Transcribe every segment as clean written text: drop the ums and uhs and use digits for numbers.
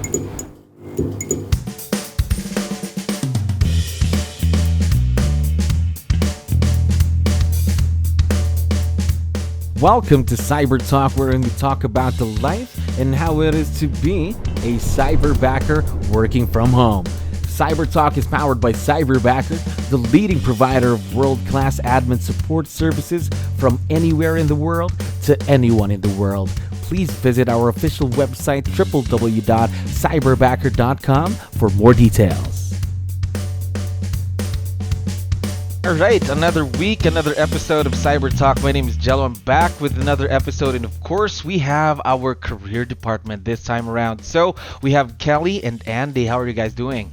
Welcome to Cyber Talk, wherein we talk about the life and how it is to be a cyberbacker working from home. Cyber Talk is powered by Cyberbacker, the leading provider of world-class admin support services from anywhere in the world to anyone in the world. Please visit our official website www.cyberbacker.com for more details. All right, another week, another episode of Cyber Talk. My name is Gelo. I'm back with another episode, and of course, we have our career department this time around. So we have Kelly and Andy. How are you guys doing?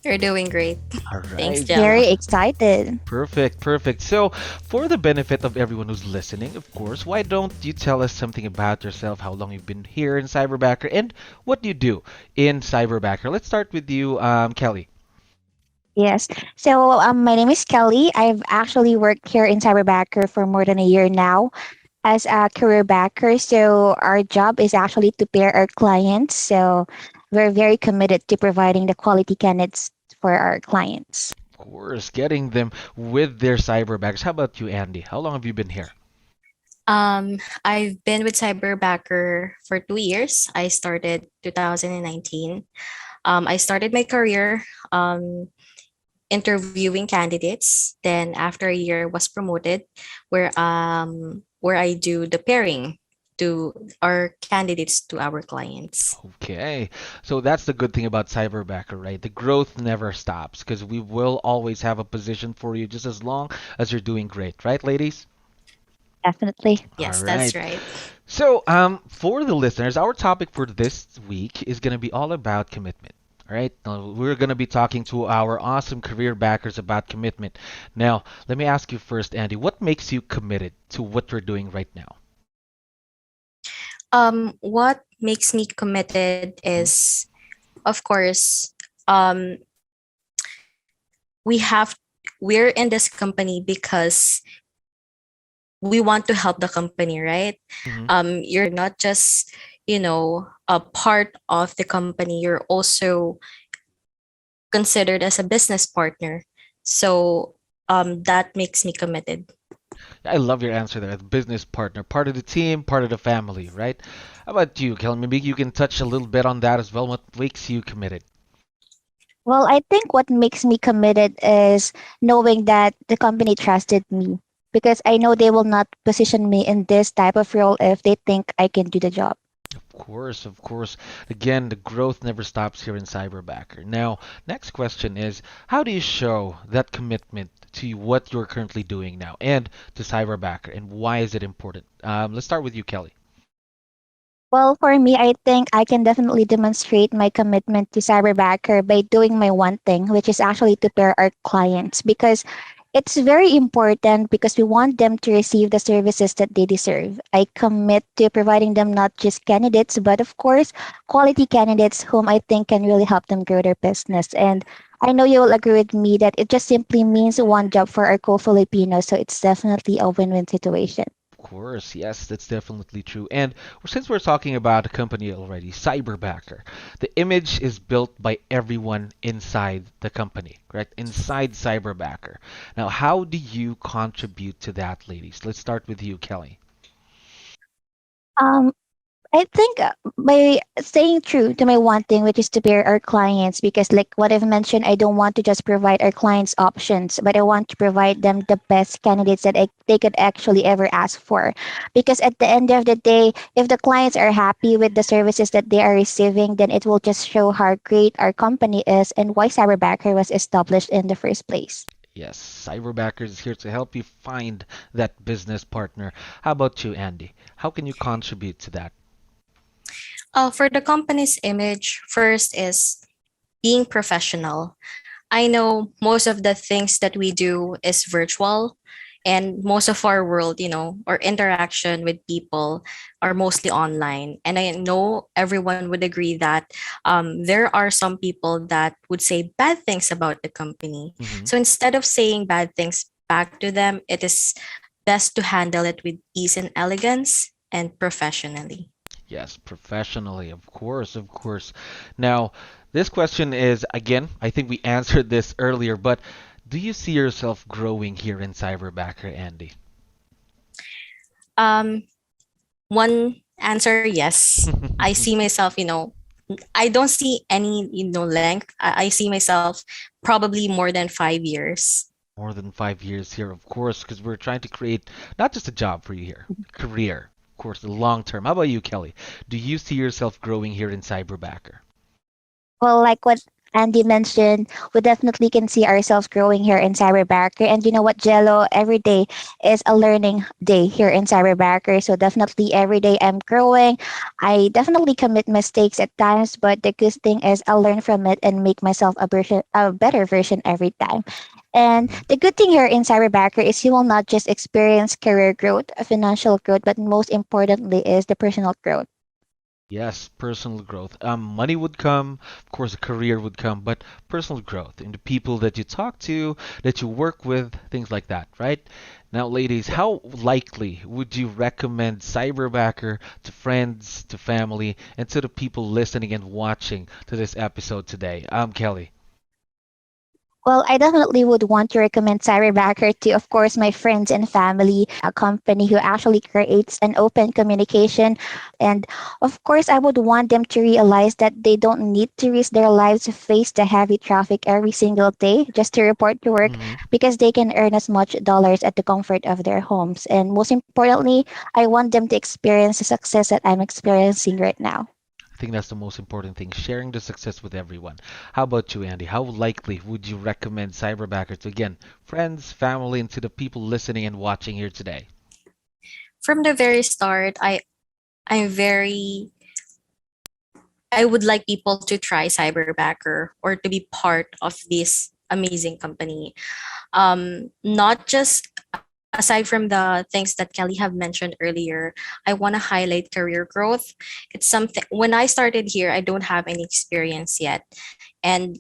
You're doing great. All Thanks, right. Jello. Very excited. Perfect. So, for the benefit of everyone who's listening, of course, why don't you tell us something about yourself, how long you've been here in Cyberbacker, and what do you do in Cyberbacker? Let's start with you, Kelly. Yes. So my name is Kelly. I've actually worked here in Cyberbacker for more than a year now as a career backer. So our job is actually to pair our clients. So we're very committed to providing the quality candidates for our clients. Of course, getting them with their Cyberbackers. How about you, Andy? How long have you been here? I've been with Cyberbacker for 2 years. I started 2019. I started my career interviewing candidates. Then after a year, was promoted, where I do the pairing to our candidates to our clients. Okay, so that's the good thing about Cyberbacker, right? The growth never stops because we will always have a position for you just as long as you're doing great, right, ladies? Definitely. All Yes, that's right. right. So, for the listeners, our topic for this week is going to be all about commitment. All right, now, we're going to be talking to our awesome career backers about commitment. Now, let me ask you first, Andy, what makes you committed to what you're doing right now? What makes me committed Mhm. is, of course, um, we have we're in this company because we want to help the company, right? Mhm. You're not just, a part of the company. You're also considered as a business partner. So that makes me committed. I love your answer there. The business partner, part of the team, part of the family, right? How about you, Kel? Maybe you can touch a little bit on that as well. What makes you committed? Well, I think what makes me committed is knowing that the company trusted me because I know they will not position me in this type of role if they think I can do the job. Of course. Again, the growth never stops here in Cyberbacker. Now, next question is, how do you show that commitment to what you're currently doing now and to Cyberbacker, and why is it important? Let's start with you, Kelly. Well, for me, I think I can definitely demonstrate my commitment to Cyberbacker by doing my one thing, which is actually to pair our clients because it's very important because we want them to receive the services that they deserve. I commit to providing them not just candidates, but of course, quality candidates whom I think can really help them grow their business. And I know you will agree with me that it just simply means one job for our co-Filipinos. So it's definitely a win-win situation. Of course, yes, that's definitely true. And since we're talking about a company already, Cyberbacker, the image is built by everyone inside the company, correct? Inside Cyberbacker. Now, how do you contribute to that, ladies? Let's start with you, Kelly. Um, I think by staying true to my one thing, which is to pair our clients, because like what I've mentioned, I don't want to just provide our clients options, but I want to provide them the best candidates that they could actually ever ask for. Because at the end of the day, if the clients are happy with the services that they are receiving, then it will just show how great our company is and why Cyberbacker was established in the first place. Yes, Cyberbacker is here to help you find that business partner. How about you, Andy? How can you contribute to that? For the company's image, first is being professional. I know most of the things that we do is virtual, and most of our world, our interaction with people are mostly online. And I know everyone would agree that there are some people that would say bad things about the company. Hmm. So instead of saying bad things back to them, it is best to handle it with ease and elegance and professionally. Yes, professionally, of course, of course. Now, this question is, again, I think we answered this earlier, but do you see yourself growing here in Cyberbacker, Andy? Um, One answer, yes. I see myself, I don't see any, length. I see myself probably more than 5 years. More than 5 years here, of course, because we're trying to create not just a job for you here, career, of course, the long term. How about you, Kelly? Do you see yourself growing here in Cyberbacker? Well, like what Andy mentioned, we definitely can see ourselves growing here in Cyberbacker. And you know what, Jello, every day is a learning day here in Cyberbacker. So definitely every day I'm growing. I definitely commit mistakes at times, but the good thing is I'll learn from it and make myself a better version every time. And Mhm. the good thing here in Cyberbacker is you will not just experience career growth, financial growth, but most importantly is the personal growth. Yes, personal growth. Money would come, of course, a career would come, but personal growth in the people that you talk to, that you work with, things like that, right? Now, ladies, how likely would you recommend Cyberbacker to friends, to family, and to the people listening and watching to this episode today? Kelly. Well, I definitely would want to recommend Cyberbacker to, of course, my friends and family, a company who actually creates an open communication. And of course, I would want them to realize that they don't need to risk their lives to face the heavy traffic every single day just to report to work Hmm. because they can earn as much dollars at the comfort of their homes. And most importantly, I want them to experience the success that I'm experiencing right now. I think that's the most important thing, sharing the success with everyone. How about you, Andy? How likely would you recommend Cyberbacker to, again, friends, family, and to the people listening and watching here today? From the very start, I'm very I would like people to try Cyberbacker or to be part of this amazing company. Not just aside from the things that Kelly have mentioned earlier, I want to highlight career growth. It's something when I started here, I don't have any experience yet, and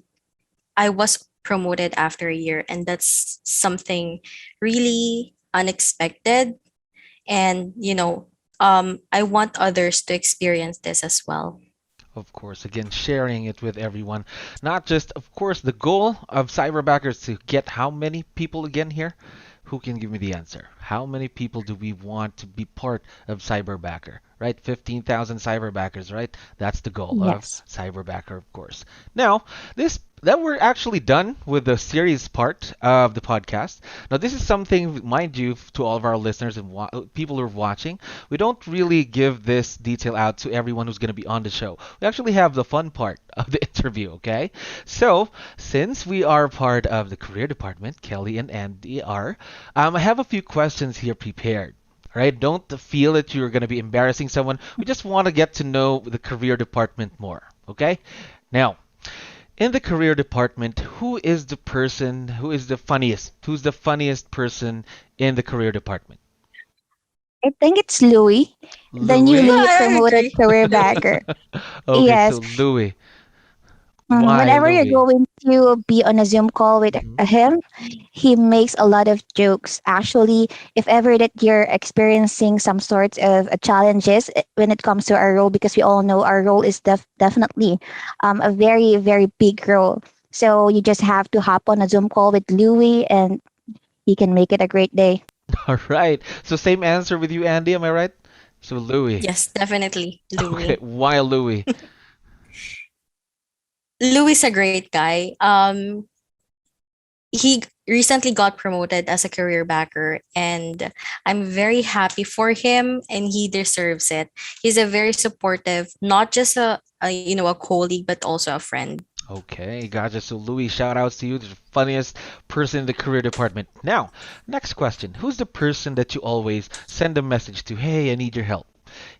I was promoted after a year, and that's something really unexpected. And I want others to experience this as well. Of course, again, sharing it with everyone. Not just, of course, the goal of Cyberbacker is to get how many people again here? Who can give me the answer? How many people do we want to be part of Cyberbacker? Right? 15,000 Cyberbackers, right? That's the goal of Yes. Cyberbacker, of course. Now, this that we're actually done with the series part of the podcast. Now, this is something, mind you, to all of our listeners and people who are watching. We don't really give this detail out to everyone who's going to be on the show. We actually have the fun part of the interview, okay? So, since we are part of the career department, Kelly and Andy are, I have a few questions here prepared. All right, don't feel that you're going to be embarrassing someone. We just want to get to know the career department more, okay? Now, in the career department, who is the person who is the funniest? Who's the funniest person in the career department? I think it's Louis, the Louis? newly I promoted agree. career bagger. Okay, so Yes. Louis. Why Whenever you're Louis? going to be on a Zoom call with Hmm. him, he makes a lot of jokes. Actually, if ever that you're experiencing some sorts of challenges when it comes to our role, because we all know our role is definitely a very, very big role. So you just have to hop on a Zoom call with Louis and he can make it a great day. All right. So same answer with you, Andy, am I right? So Louis. Yes, definitely Okay, Louis. why Louis? Louis is a great guy. He recently got promoted as a career backer, and I'm very happy for him, and he deserves it. He's a very supportive, not just a colleague, but also a friend. Okay, gotcha. So Louis, shout outs to you, the funniest person in the career department. Now, next question. Who's the person that you always send a message to? Hey, I need your help.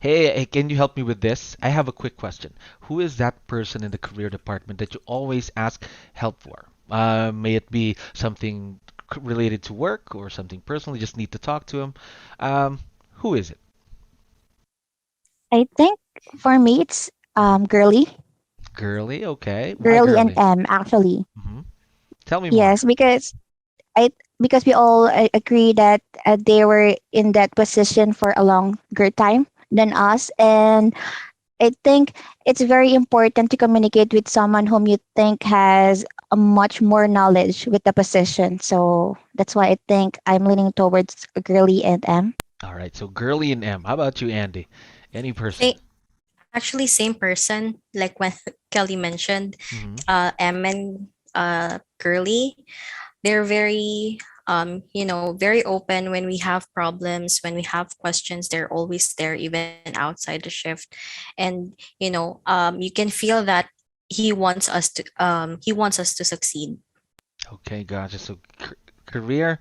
Hey, can you help me with this? I have a quick question. Who is that person in the career department that you always ask help for? May it be something related to work or something personal, you just need to talk to him. Um, who is it? I think for me, it's girly, Girly? Okay. Why girly and girly? M actually. Hmm. Tell me more. Yes, I because we all agree that they were in that position for a longer time than us. And I think it's very important to communicate with someone whom you think has a much more knowledge with the position. So that's why I think I'm leaning towards Girly and M. All right, so Girly and M. How about you, Andy? Any person? Say, actually, same person, like when Kelly mentioned, Mm-hmm. M and Girly. They're very very open when we have problems, when we have questions. They're always there even outside the shift. And you can feel that he wants us to succeed. Okay, gotcha. So career,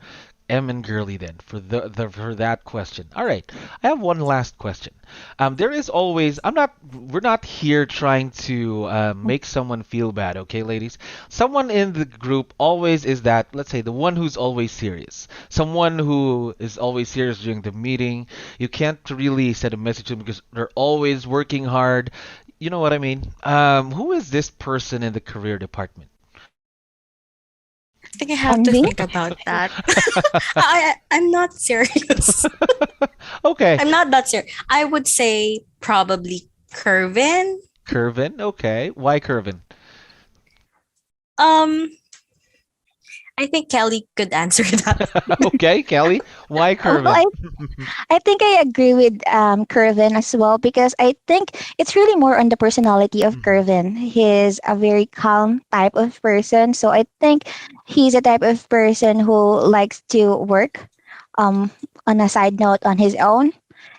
M and Girly then for the for that question. All right, I have one last question. There is always we're not here trying to make someone feel bad, okay, ladies. Someone in the group always is that, let's say, the one who's always serious, someone who is always serious during the meeting. You can't really send a message to them because they're always working hard. You know what I mean? Who is this person in the career department? I think I have to Envy? think about that. I'm not serious. Okay. I'm not that serious. I would say probably Kervin. Curvin, okay. Why Curvin? Um, I think Kelly could answer that. Okay, Kelly, why Well, Curvin? I think I agree with Kervin as well because I think it's really more on the personality of Mhm, Kervin. He's a very calm type of person. So I think he's a type of person who likes to work um, on a side note on his own.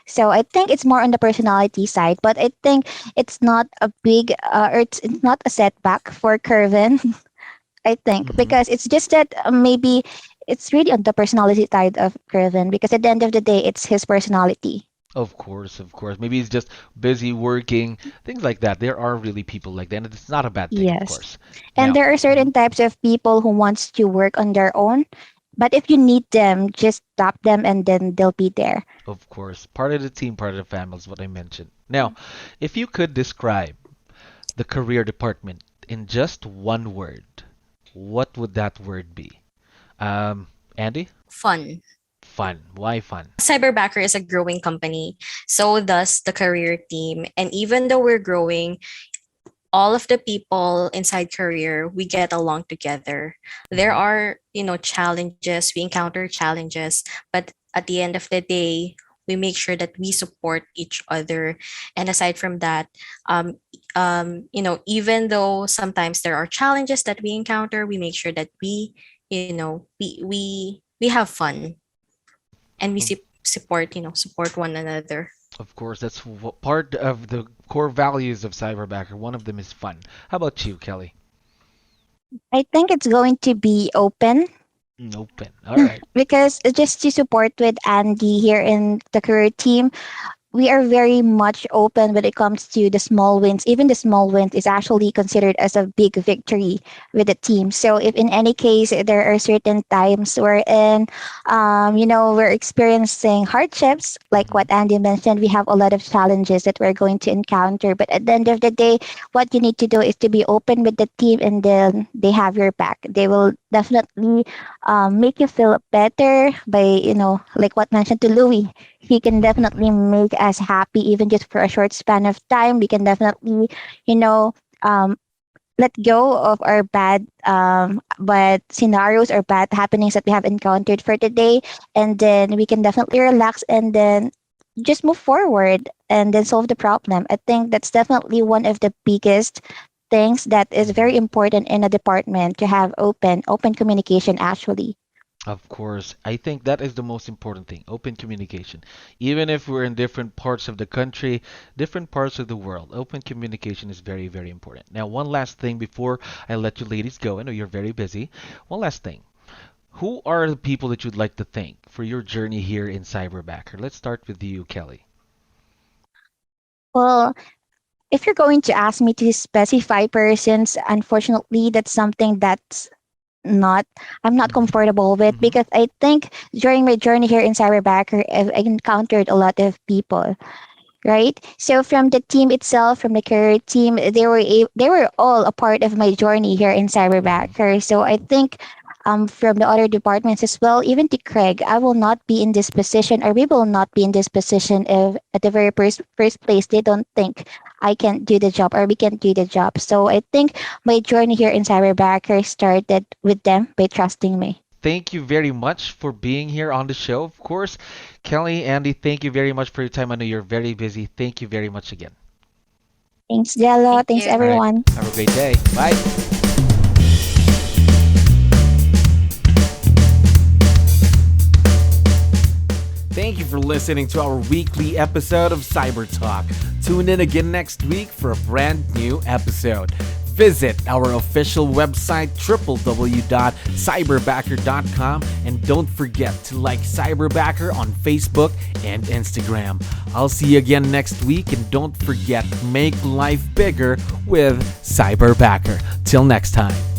So I think it's more on the personality side, but I think it's not a big or it's not a setback for Kervin. I think mhm. because it's just that maybe it's really on the personality side of Kervin because at the end of the day, it's his personality. Of course, of course. Maybe he's just busy working, things like that. There are really people like that, and it's not a bad thing, of Yes. course. And Now, there are mhm, certain types of people who wants to work on their own, but if you need them, just stop them and then they'll be there. of course, part of the team, part of the family is what I mentioned. Now, if you could describe the career department in just one word, what would that word be? Andy? Fun. Fun. Why fun? Cyberbacker is a growing company, so does the career team. And even though we're growing, all of the people inside career, we get along together. There Mm-hmm. are challenges, we encounter challenges, but at the end of the day, we make sure that we support each other. And aside from that, um, even though sometimes there are challenges that we encounter, we make sure that we have fun, and we support one another. Of course, that's part of the core values of Cyberbacker. One of them is fun. How about you, Kelly? I think it's going to be open Open. All right. because just to support with Andy here in the career team, we are very much open when it comes to the small wins. Even the small wins is actually considered as a big victory with the team. So if in any case there are certain times wherein, we're experiencing hardships, like Mm-hmm. what Andy mentioned, we have a lot of challenges that we're going to encounter. But at the end of the day, what you need to do is to be open with the team, and then they have your back. They will definitely make you feel better by, like what mentioned to Louis, he can definitely make us happy even just for a short span of time. We can definitely, you know, um, let go of our bad scenarios or bad happenings that we have encountered for today, and then we can definitely relax and then just move forward and then solve the problem. I think that's definitely one of the biggest things that is very Mm-hmm. important in a department to have open communication actually. Of course, I think that is the most important thing, open communication. Even if we're in different parts of the country, different parts of the world, open communication is very, very important. Now, one last thing before I let you ladies go. I know you're very busy. One last thing. Who are the people that you'd like to thank for your journey here in Cyberbacker? Let's start with you, Kelly. Well, if you're going to ask me to specify persons, unfortunately, that's something that's not I'm not Mm-hmm. comfortable with Mm-hmm. because I think during my journey here in Cyberbacker, I've encountered a lot of people, right? So from the team itself, from the career team, they were all a part of my journey here in Mm-hmm. Cyberbacker. So I think from the other departments as well, even to Craig. I will not be in this position, or we will not be in this position if at the very first place they don't think I can do the job or we can do the job. So I think my journey here in Cyberbacker started with them by trusting me. Thank you very much for being here on the show, of course. Kelly, Andy, thank you very much for your time. I know you're very busy. Thank you very much again. Thanks, Jello. Thank Thanks, you. All right. everyone. Have a great day. Bye. Thank you for listening to our weekly episode of Cyber Talk. Tune in again next week for a brand new episode. Visit our official website www.cyberbacker.com and don't forget to like Cyberbacker on Facebook and Instagram. I'll see you again next week, and don't forget, make life bigger with Cyberbacker. Till next time.